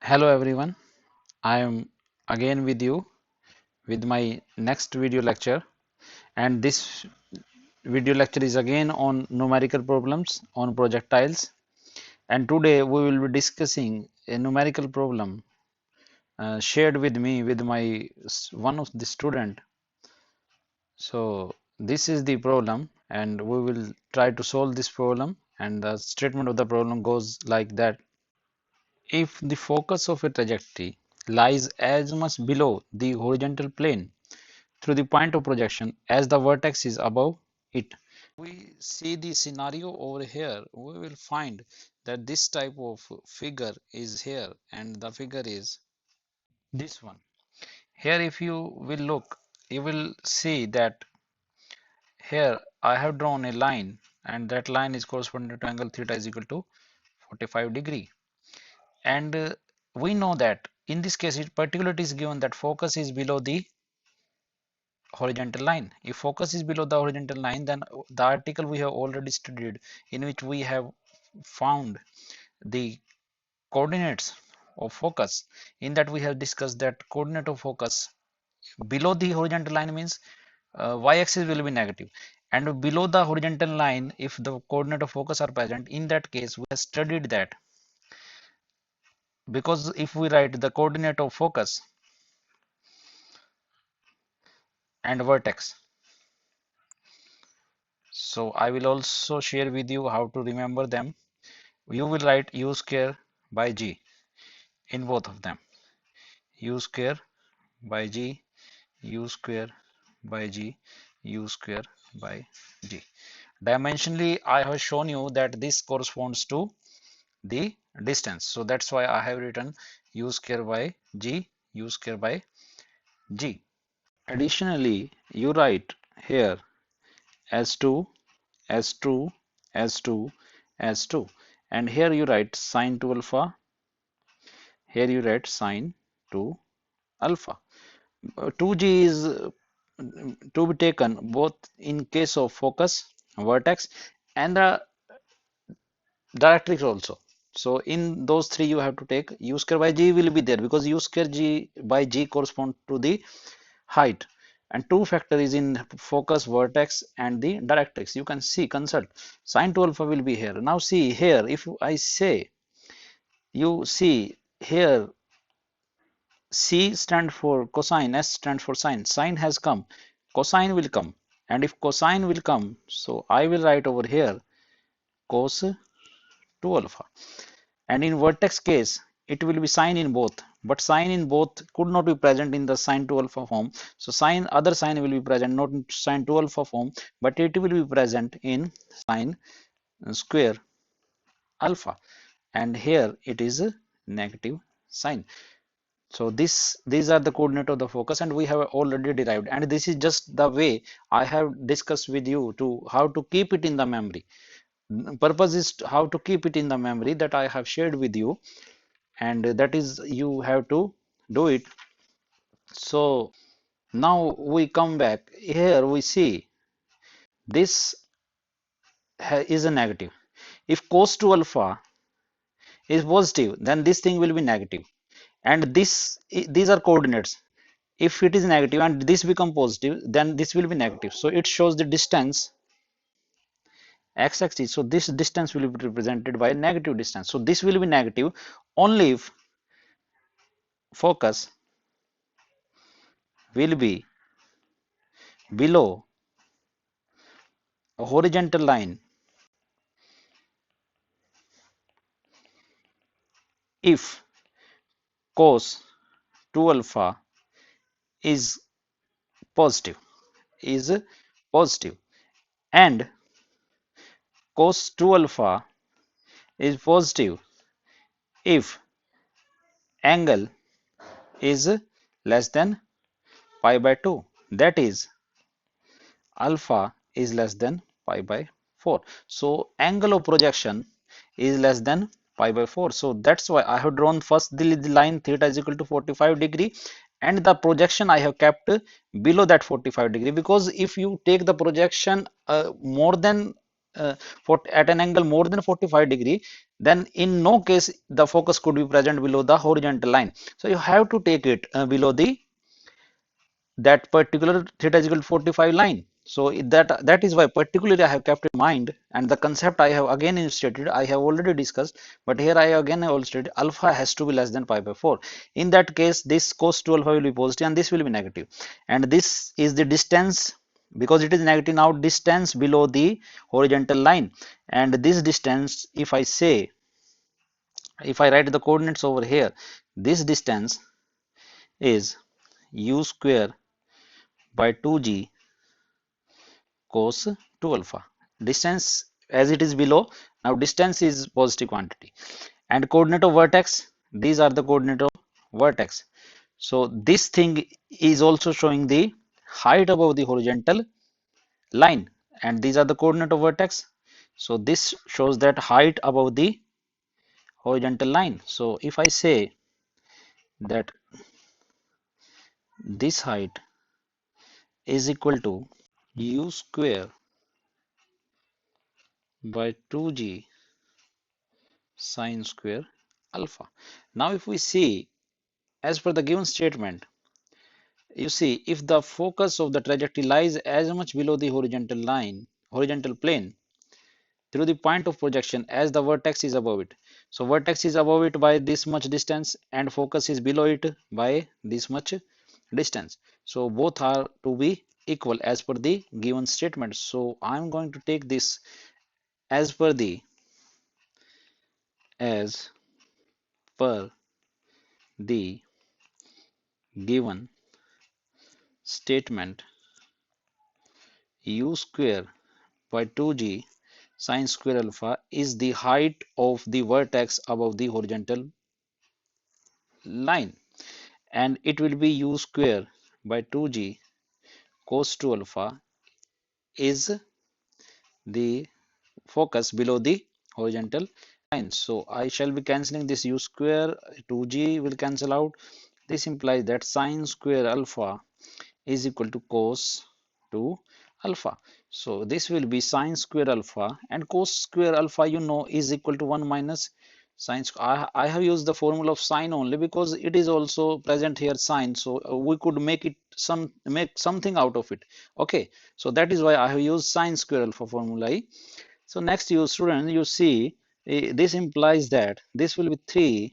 Hello everyone, I am again with you with my next video lecture, and this video lecture is again on numerical problems on projectiles, and today we will be discussing a numerical problem shared with me with my one of the student. So this is the problem and we will try to solve this problem, and the statement of the problem goes like that: if the focus of a trajectory lies as much below the horizontal plane through the point of projection as the vertex is above it. We see the scenario over here, we will find that this type of figure is here and the figure is this one. Here if you will look, you will see that here I have drawn a line, and that line is corresponding to angle theta is equal to 45 degree. And we know that in this case it particularly is given that focus is below the horizontal line. If focus is below the horizontal line, then the article we have already studied, in which we have found the coordinates of focus, in that we have discussed that coordinate of focus below the horizontal line means y-axis will be negative, and below the horizontal line if the coordinate of focus are present, in that case we have studied that, because if we write the coordinate of focus and vertex, so I will also share with you how to remember them. You will write u square by g in both of them. U square by g, u square by g, u square by g. Dimensionally, I have shown you that this corresponds to the distance. So that's why I have written u square by g, u square by g. Additionally, you write here S2, S2, S2, S2, and here you write sine 2 alpha, here you write sine 2 alpha. 2g is to be taken both in case of focus, vertex, and the directrix also. So in those three you have to take u square by g will be there, because u square g by g correspond to the height, and two factor is in focus, vertex, and the directrix. You can see, consult, sine 2 alpha will be here. Now see here, if I say, you see here, C stand for cosine, S stand for sine. Sine has come, cosine will come, and if cosine will come, so I will write over here cos 2 alpha. And in vertex case, it will be sine in both, but sine in both could not be present in the sine 2 alpha form. So sine, other sine will be present, not in sine 2 alpha form, but it will be present in sine square alpha, and here it is a negative sign. So these are the coordinate of the focus, and we have already derived, and this is just the way I have discussed with you to how to keep it in the memory. Purpose is how to keep it in the memory, that I have shared with you, and that is you have to do it. So now we come back here, we see this is a negative. If cos 2 alpha is positive, then this thing will be negative, and these are coordinates. If it is negative and this become positive, then this will be negative. So it shows the distance x-axis. So this distance will be represented by negative distance. So this will be negative only if focus will be below a horizontal line. If cos 2 alpha is positive, is positive, and cos 2 alpha is positive if angle is less than pi by 2, that is alpha is less than pi by 4. So angle of projection is less than pi by 4. So that's why I have drawn first the line theta is equal to 45 degree, and the projection I have kept below that 45 degree, because if you take the projection more than at an angle more than 45 degree, then in no case the focus could be present below the horizontal line. So you have to take it below the that particular theta is equal to 45 line. So that is why particularly I have kept in mind, and the concept I have again illustrated, I have already discussed, but here I again have illustrated alpha has to be less than pi by 4. In that case, this cos 2 alpha will be positive and this will be negative. And this is the distance, because it is negative now, distance below the horizontal line. And this distance, if I say, if I write the coordinates over here, this distance is u square by 2g cos 2 alpha. Distance as it is below, now distance is positive quantity. And coordinate of vertex, these are the coordinate of vertex. So this thing is also showing the height above the horizontal line, and these are the coordinate of vertex. So this shows that height above the horizontal line. So if I say that this height is equal to u square by 2g sine square alpha. Now if we see, as per the given statement, you see, if the focus of the trajectory lies as much below the horizontal line, horizontal plane, through the point of projection as the vertex is above it. So vertex is above it by this much distance and focus is below it by this much distance. So both are to be equal as per the given statement. So I'm going to take this as per the as per the given statement, u square by 2g sine square alpha is the height of the vertex above the horizontal line, and it will be u square by 2g cos 2 alpha is the focus below the horizontal line. So I shall be cancelling this u square, 2g will cancel out. This implies that sine square alpha is equal to cos 2 alpha. So this will be sine square alpha, and cos square alpha you know is equal to 1 minus sine square. I have used the formula of sine only because it is also present here sine, so we could make something out of it. Okay, so that is why I have used sine square alpha formula. So next, you students, you see, this implies that this will be 3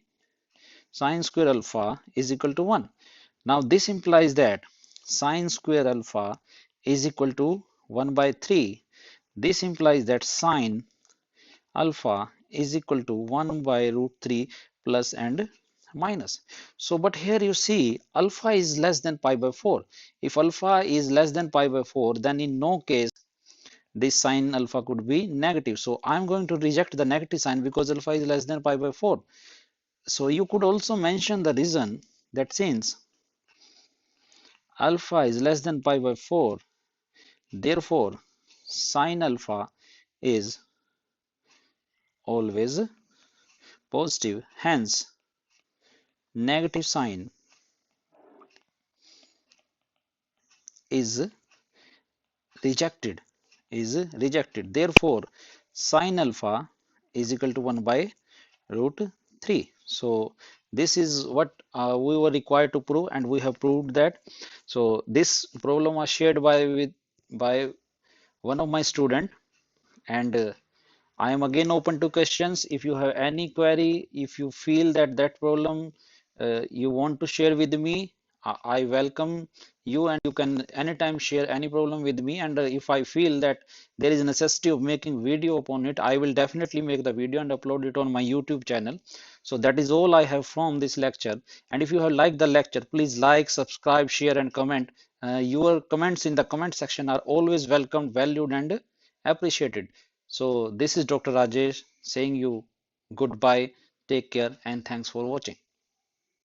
sine square alpha is equal to 1. Now this implies that sine square alpha is equal to 1 by 3. This implies that sine alpha is equal to 1 by root 3 plus and minus. So but here you see alpha is less than pi by 4. If alpha is less than pi by 4, then in no case this sine alpha could be negative. So I'm going to reject the negative sign because alpha is less than pi by 4. So you could also mention the reason that since alpha is less than pi by 4, therefore sine alpha is always positive. Hence, negative sign is rejected. Therefore, sine alpha is equal to 1 by root 3. So this is what we were required to prove, and we have proved that. So this problem was shared by one of my student, and I am again open to questions. If you have any query, if you feel that that problem you want to share with me, I welcome you, and you can anytime share any problem with me. And if I feel that there is a necessity of making video upon it, I will definitely make the video and upload it on my YouTube channel. So that is all I have from this lecture. And if you have liked the lecture, please like, subscribe, share, and comment. Your comments in the comment section are always welcomed, valued, and appreciated. So this is Dr. Rajesh saying you goodbye, take care, and thanks for watching.